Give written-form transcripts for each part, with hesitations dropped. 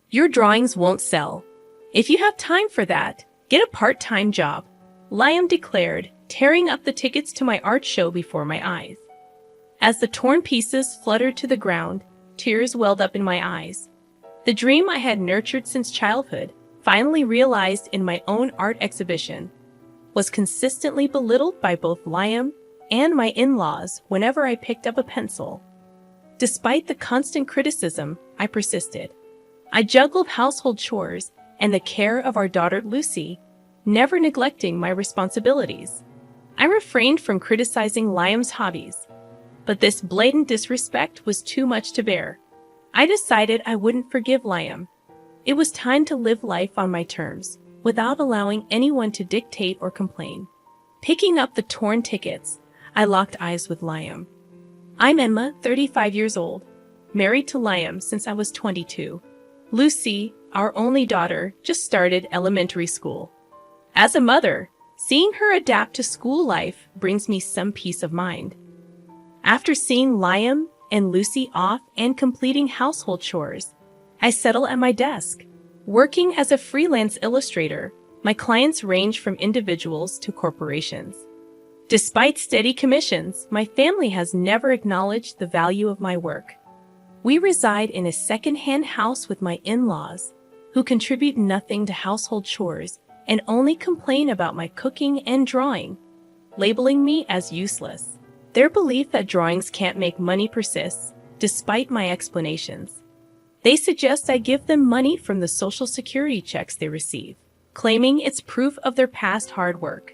Your drawings won't sell. If you have time for that, get a part-time job, Liam declared, tearing up the tickets to my art show before my eyes. As the torn pieces fluttered to the ground, tears welled up in my eyes. The dream I had nurtured since childhood, finally realized in my own art exhibition, was consistently belittled by both Liam and my in-laws whenever I picked up a pencil. Despite the constant criticism, I persisted. I juggled household chores and the care of our daughter Lucy, never neglecting my responsibilities. I refrained from criticizing Liam's hobbies, but this blatant disrespect was too much to bear. I decided I wouldn't forgive Liam. It was time to live life on my terms, without allowing anyone to dictate or complain. Picking up the torn tickets, I locked eyes with Liam. I'm Emma, 35 years old, married to Liam since I was 22. Lucy, our only daughter, just started elementary school. As a mother, seeing her adapt to school life brings me some peace of mind. After seeing Liam and Lucy off and completing household chores, I settle at my desk. Working as a freelance illustrator, my clients range from individuals to corporations. Despite steady commissions, my family has never acknowledged the value of my work. We reside in a second-hand house with my in-laws, who contribute nothing to household chores and only complain about my cooking and drawing, labeling me as useless. Their belief that drawings can't make money persists, despite my explanations. They suggest I give them money from the Social Security checks they receive, claiming it's proof of their past hard work.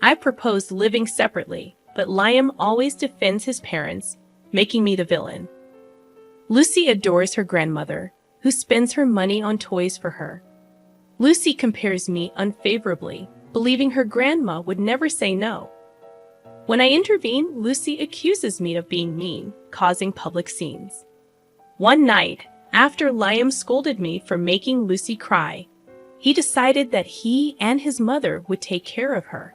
I proposed living separately, but Liam always defends his parents, making me the villain. Lucy adores her grandmother, who spends her money on toys for her. Lucy compares me unfavorably, believing her grandma would never say no. When I intervene, Lucy accuses me of being mean, causing public scenes. One night, after Liam scolded me for making Lucy cry, he decided that he and his mother would take care of her.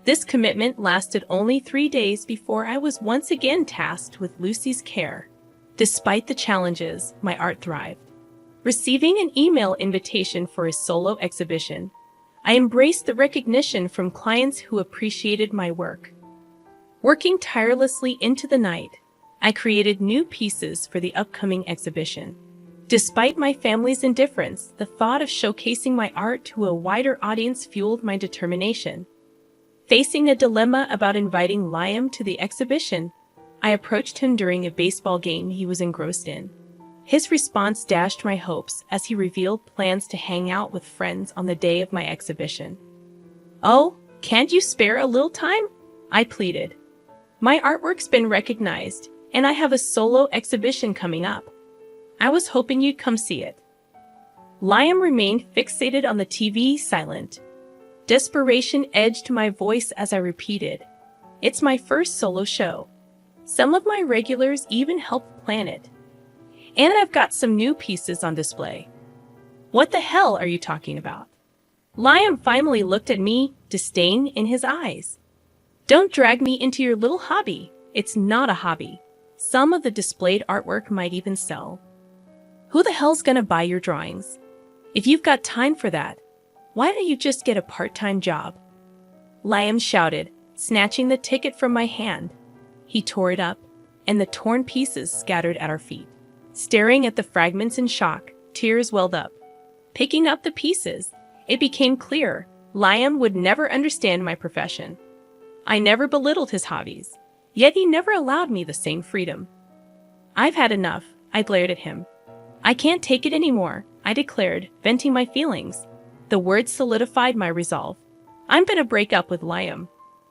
This commitment lasted only 3 days before I was once again tasked with Lucy's care. Despite the challenges, my art thrived. Receiving an email invitation for a solo exhibition, I embraced the recognition from clients who appreciated my work. Working tirelessly into the night, I created new pieces for the upcoming exhibition. Despite my family's indifference, the thought of showcasing my art to a wider audience fueled my determination. Facing a dilemma about inviting Liam to the exhibition, I approached him during a baseball game he was engrossed in. His response dashed my hopes as he revealed plans to hang out with friends on the day of my exhibition. "Oh, can't you spare a little time?" I pleaded. "My artwork's been recognized, and I have a solo exhibition coming up. I was hoping you'd come see it." Liam remained fixated on the TV, silent. Desperation edged my voice as I repeated, "It's my first solo show. Some of my regulars even helped plan it. And I've got some new pieces on display." "What the hell are you talking about?" Liam finally looked at me, disdain in his eyes. "Don't drag me into your little hobby. It's not a hobby. Some of the displayed artwork might even sell. Who the hell's gonna buy your drawings? If you've got time for that, why don't you just get a part-time job?" Liam shouted, snatching the ticket from my hand. He tore it up, and the torn pieces scattered at our feet. Staring at the fragments in shock, tears welled up. Picking up the pieces, it became clear Liam would never understand my profession. I never belittled his hobbies, yet he never allowed me the same freedom. "I've had enough," I glared at him. "I can't take it anymore," I declared, venting my feelings. The words solidified my resolve. I'm gonna break up with Liam.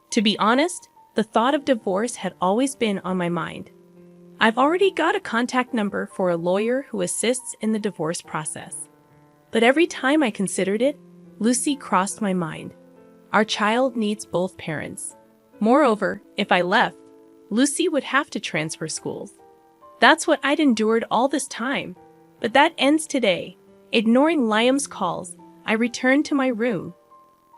To be honest, the thought of divorce had always been on my mind. I've already got a contact number for a lawyer who assists in the divorce process. But every time I considered it, Lucy crossed my mind. Our child needs both parents. Moreover, if I left, Lucy would have to transfer schools. That's what I'd endured all this time. But that ends today. Ignoring Liam's calls, I returned to my room.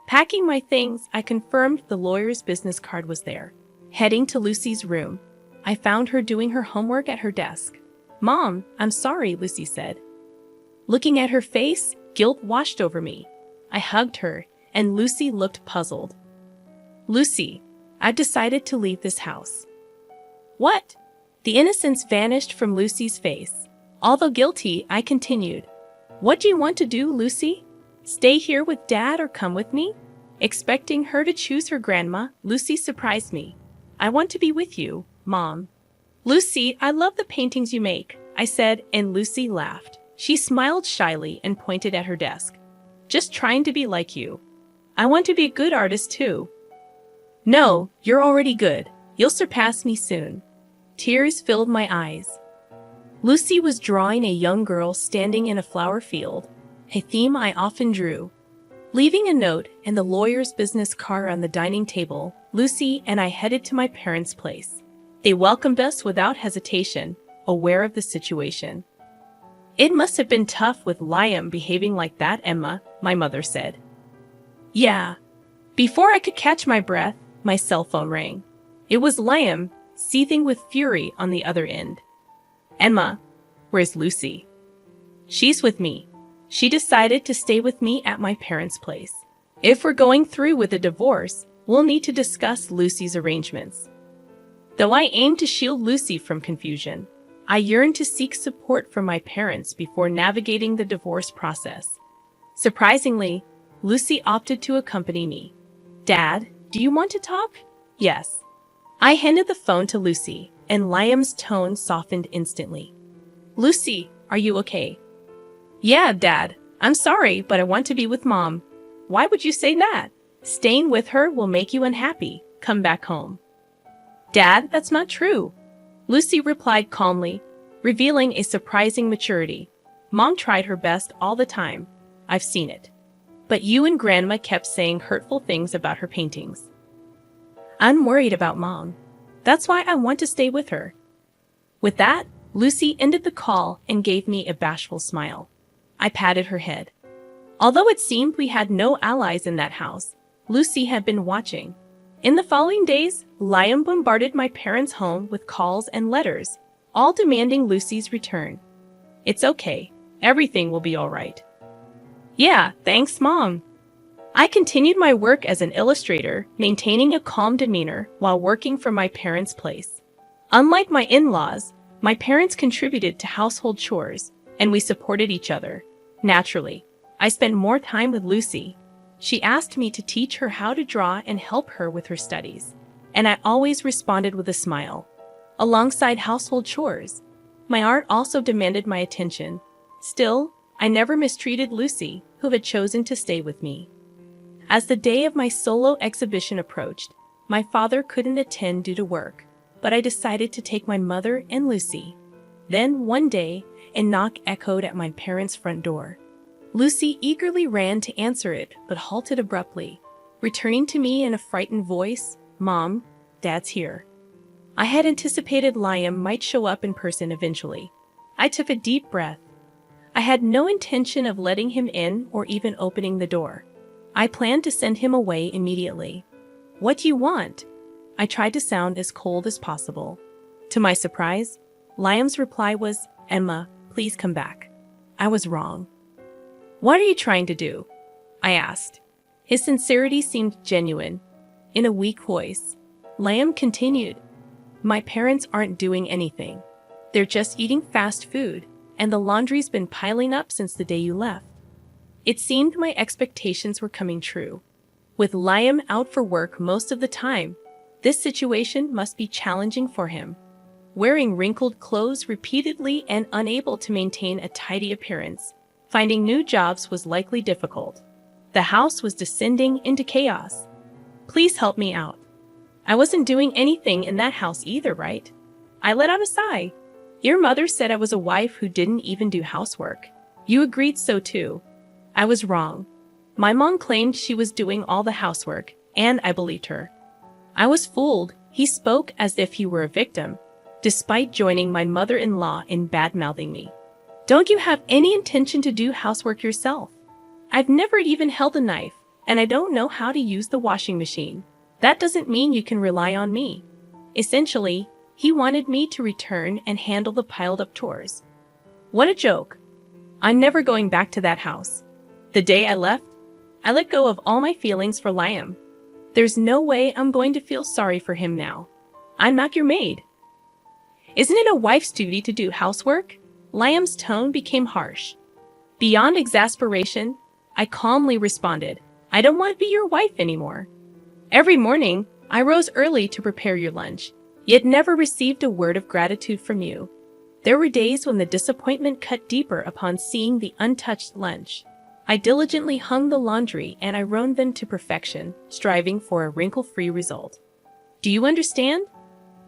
Packing my things, I confirmed the lawyer's business card was there. Heading to Lucy's room, I found her doing her homework at her desk. "Mom, I'm sorry," Lucy said. Looking at her face, guilt washed over me. I hugged her, and Lucy looked puzzled. Lucy, I've decided to leave this house. What? The innocence vanished from Lucy's face. Although guilty, I continued. What do you want to do, Lucy? Stay here with Dad or come with me? Expecting her to choose her grandma, Lucy surprised me. I want to be with you, Mom. Lucy, I love the paintings you make, I said, and Lucy laughed. She smiled shyly and pointed at her desk. Just trying to be like you. I want to be a good artist too. No, you're already good. You'll surpass me soon. Tears filled my eyes. Lucy was drawing a young girl standing in a flower field, a theme I often drew. Leaving a note and the lawyer's business card on the dining table, Lucy and I headed to my parents' place. They welcomed us without hesitation, aware of the situation. It must have been tough with Liam behaving like that, Emma, my mother said. Yeah. Before I could catch my breath, my cell phone rang. It was Liam, seething with fury on the other end. Emma, where's Lucy? She's with me. She decided to stay with me at my parents' place. If we're going through with a divorce, we'll need to discuss Lucy's arrangements. Though I aimed to shield Lucy from confusion, I yearned to seek support from my parents before navigating the divorce process. Surprisingly, Lucy opted to accompany me. Dad, do you want to talk? Yes. I handed the phone to Lucy, and Liam's tone softened instantly. Lucy, are you okay? Yeah, Dad. I'm sorry, but I want to be with Mom. Why would you say that? Staying with her will make you unhappy. Come back home. Dad, that's not true. Lucy replied calmly, revealing a surprising maturity. Mom tried her best all the time. I've seen it. But you and Grandma kept saying hurtful things about her paintings. I'm worried about Mom. That's why I want to stay with her. With that, Lucy ended the call and gave me a bashful smile. I patted her head. Although it seemed we had no allies in that house, Lucy had been watching. In the following days, Liam bombarded my parents' home with calls and letters, all demanding Lucy's return. It's okay. Everything will be all right. Yeah, thanks, Mom. I continued my work as an illustrator, maintaining a calm demeanor while working from my parents' place. Unlike my in-laws, my parents contributed to household chores, and we supported each other. Naturally, I spent more time with Lucy. She asked me to teach her how to draw and help her with her studies, and I always responded with a smile. Alongside household chores, my art also demanded my attention. Still, I never mistreated Lucy, who had chosen to stay with me. As the day of my solo exhibition approached, my father couldn't attend due to work, but I decided to take my mother and Lucy. Then, one day, a knock echoed at my parents' front door. Lucy eagerly ran to answer it, but halted abruptly, returning to me in a frightened voice, Mom, Dad's here. I had anticipated Liam might show up in person eventually. I took a deep breath. I had no intention of letting him in or even opening the door. I planned to send him away immediately. What do you want? I tried to sound as cold as possible. To my surprise, Liam's reply was, Emma, please come back. I was wrong. What are you trying to do? I asked. His sincerity seemed genuine. In a weak voice, Liam continued, My parents aren't doing anything. They're just eating fast food, and the laundry's been piling up since the day you left. It seemed my expectations were coming true. With Liam out for work most of the time, this situation must be challenging for him. Wearing wrinkled clothes repeatedly and unable to maintain a tidy appearance, finding new jobs was likely difficult. The house was descending into chaos. Please help me out. I wasn't doing anything in that house either, right? I let out a sigh. Your mother said I was a wife who didn't even do housework. You agreed so too. I was wrong. My mom claimed she was doing all the housework, and I believed her. I was fooled. He spoke as if he were a victim, despite joining my mother-in-law in bad-mouthing me. Don't you have any intention to do housework yourself? I've never even held a knife, and I don't know how to use the washing machine. That doesn't mean you can rely on me. Essentially, he wanted me to return and handle the piled-up chores. What a joke. I'm never going back to that house. The day I left, I let go of all my feelings for Liam. There's no way I'm going to feel sorry for him now. I'm not your maid. Isn't it a wife's duty to do housework? Liam's tone became harsh. Beyond exasperation, I calmly responded, I don't want to be your wife anymore. Every morning, I rose early to prepare your lunch, yet never received a word of gratitude from you. There were days when the disappointment cut deeper upon seeing the untouched lunch. I diligently hung the laundry and ironed them to perfection, striving for a wrinkle-free result. Do you understand?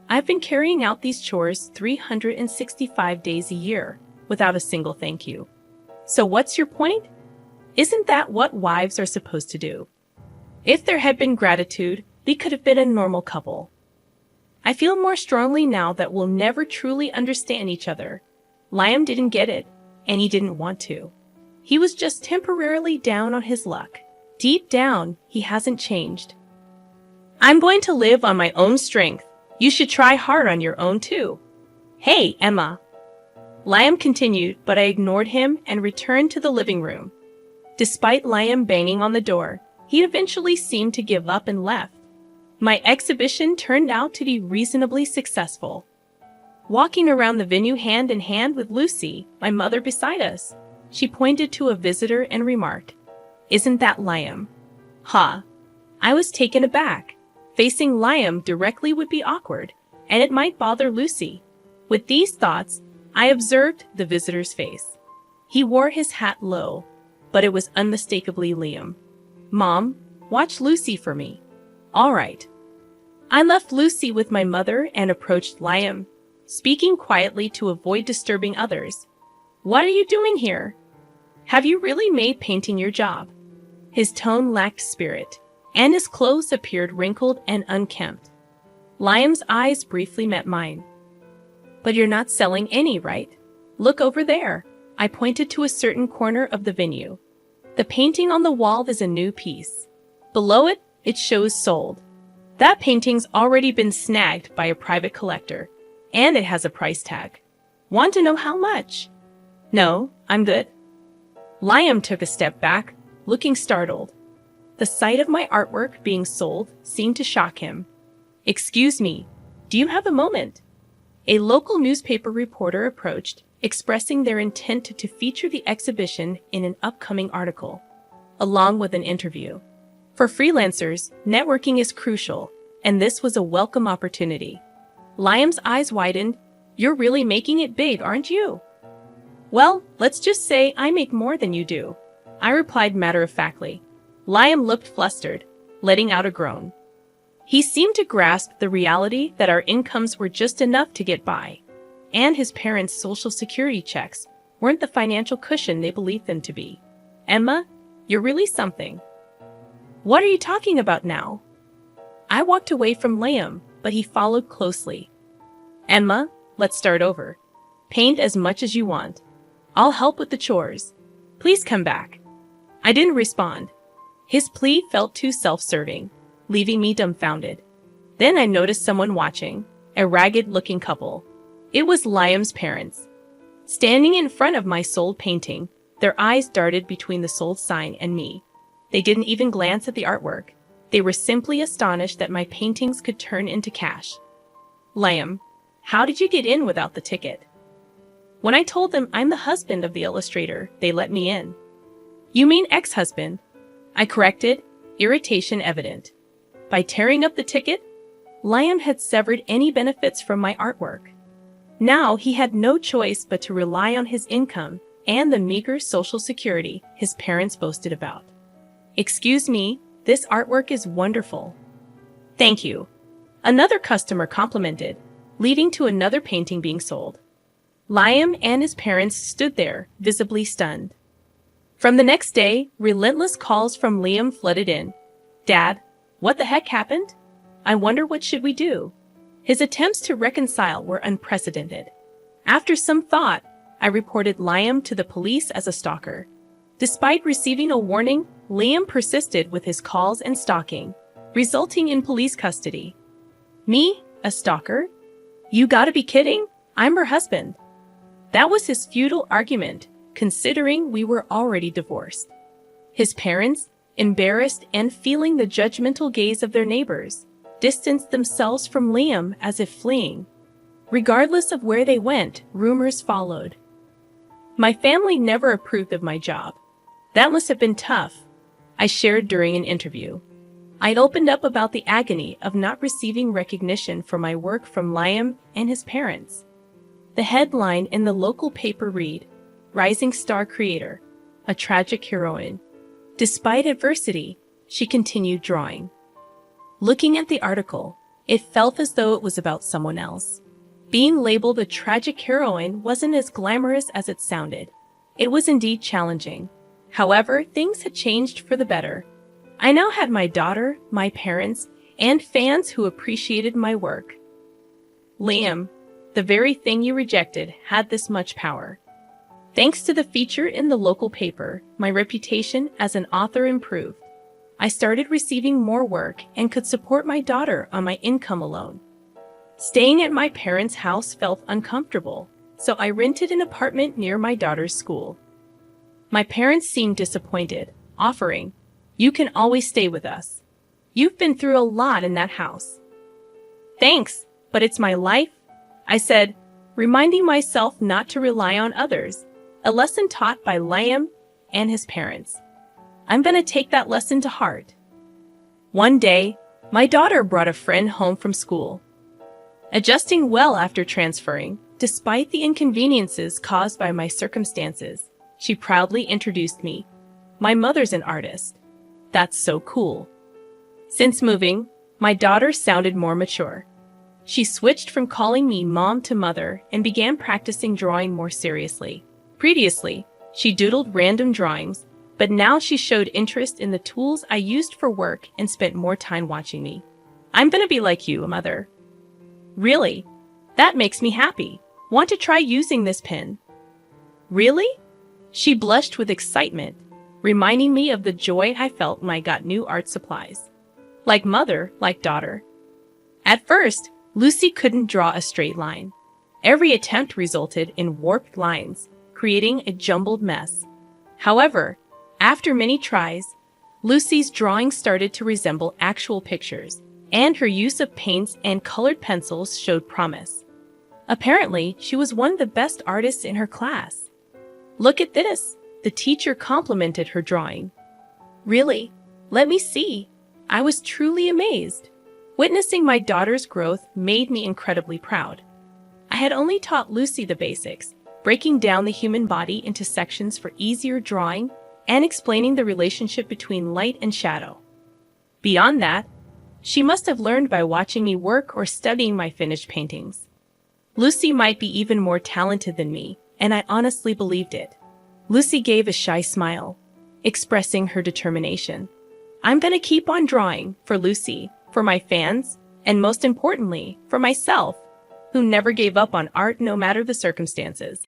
I've been carrying out these chores 365 days a year, without a single thank you. So what's your point? Isn't that what wives are supposed to do? If there had been gratitude, we could have been a normal couple. I feel more strongly now that we'll never truly understand each other. Liam didn't get it, and he didn't want to. He was just temporarily down on his luck. Deep down, he hasn't changed. I'm going to live on my own strength. You should try hard on your own too. Hey, Emma. Liam continued, but I ignored him and returned to the living room. Despite Liam banging on the door, he eventually seemed to give up and left. My exhibition turned out to be reasonably successful. Walking around the venue hand in hand with Lucy, my mother beside us, she pointed to a visitor and remarked, Isn't that Liam? Ha! I was taken aback. Facing Liam directly would be awkward, and it might bother Lucy. With these thoughts, I observed the visitor's face. He wore his hat low, but it was unmistakably Liam. Mom, watch Lucy for me. All right. I left Lucy with my mother and approached Liam, speaking quietly to avoid disturbing others. What are you doing here? Have you really made painting your job? His tone lacked spirit, and his clothes appeared wrinkled and unkempt. Liam's eyes briefly met mine. But you're not selling any, right? Look over there. I pointed to a certain corner of the venue. The painting on the wall is a new piece. Below it, it shows sold. That painting's already been snagged by a private collector, and it has a price tag. Want to know how much? No, I'm good. Liam took a step back, looking startled. The sight of my artwork being sold seemed to shock him. Excuse me, do you have a moment? A local newspaper reporter approached, expressing their intent to feature the exhibition in an upcoming article, along with an interview. For freelancers, networking is crucial, and this was a welcome opportunity. Liam's eyes widened. You're really making it big, aren't you? Well, let's just say I make more than you do, I replied matter-of-factly. Liam looked flustered, letting out a groan. He seemed to grasp the reality that our incomes were just enough to get by, and his parents' social security checks weren't the financial cushion they believed them to be. Emma, you're really something. What are you talking about now? I walked away from Liam, but he followed closely. Emma, let's start over. Paint as much as you want. I'll help with the chores. Please come back. I didn't respond. His plea felt too self-serving, leaving me dumbfounded. Then I noticed someone watching, a ragged-looking couple. It was Liam's parents. Standing in front of my sold painting, their eyes darted between the sold sign and me. They didn't even glance at the artwork. They were simply astonished that my paintings could turn into cash. Liam, how did you get in without the ticket? When I told them I'm the husband of the illustrator, they let me in. You mean ex-husband? I corrected, irritation evident. By tearing up the ticket, Liam had severed any benefits from my artwork. Now he had no choice but to rely on his income and the meager social security his parents boasted about. Excuse me, this artwork is wonderful. Thank you. Another customer complimented, leading to another painting being sold. Liam and his parents stood there, visibly stunned. From the next day, relentless calls from Liam flooded in. Dad, what the heck happened? I wonder what should we do? His attempts to reconcile were unprecedented. After some thought, I reported Liam to the police as a stalker. Despite receiving a warning, Liam persisted with his calls and stalking, resulting in police custody. Me? A stalker? You gotta be kidding! I'm her husband. That was his futile argument, considering we were already divorced. His parents, embarrassed and feeling the judgmental gaze of their neighbors, distanced themselves from Liam as if fleeing. Regardless of where they went, rumors followed. My family never approved of my job. That must have been tough, I shared during an interview. I'd opened up about the agony of not receiving recognition for my work from Liam and his parents. The headline in the local paper read, "Rising Star Creator, a Tragic Heroine." Despite adversity, she continued drawing. Looking at the article, it felt as though it was about someone else. Being labeled a tragic heroine wasn't as glamorous as it sounded. It was indeed challenging. However, things had changed for the better. I now had my daughter, my parents, and fans who appreciated my work. Liam, the very thing you rejected had this much power. Thanks to the feature in the local paper, my reputation as an author improved. I started receiving more work and could support my daughter on my income alone. Staying at my parents' house felt uncomfortable, so I rented an apartment near my daughter's school. My parents seemed disappointed, offering, "You can always stay with us. You've been through a lot in that house." "Thanks, but it's my life," I said, reminding myself not to rely on others, a lesson taught by Liam and his parents. I'm going to take that lesson to heart. One day, my daughter brought a friend home from school. Adjusting well after transferring, despite the inconveniences caused by my circumstances, she proudly introduced me. "My mother's an artist." "That's so cool." Since moving, my daughter sounded more mature. She switched from calling me mom to mother and began practicing drawing more seriously. Previously, she doodled random drawings, but now she showed interest in the tools I used for work and spent more time watching me. "I'm gonna be like you, mother." "Really? That makes me happy. Want to try using this pen?" "Really?" She blushed with excitement, reminding me of the joy I felt when I got new art supplies. Like mother, like daughter. At first, Lucy couldn't draw a straight line. Every attempt resulted in warped lines, creating a jumbled mess. However, after many tries, Lucy's drawings started to resemble actual pictures, and her use of paints and colored pencils showed promise. Apparently, she was one of the best artists in her class. "Look at this," the teacher complimented her drawing. "Really? Let me see." I was truly amazed. Witnessing my daughter's growth made me incredibly proud. I had only taught Lucy the basics, breaking down the human body into sections for easier drawing and explaining the relationship between light and shadow. Beyond that, she must have learned by watching me work or studying my finished paintings. Lucy might be even more talented than me, and I honestly believed it. Lucy gave a shy smile, expressing her determination. I'm gonna keep on drawing for Lucy, for my fans, and most importantly, for myself, who never gave up on art no matter the circumstances.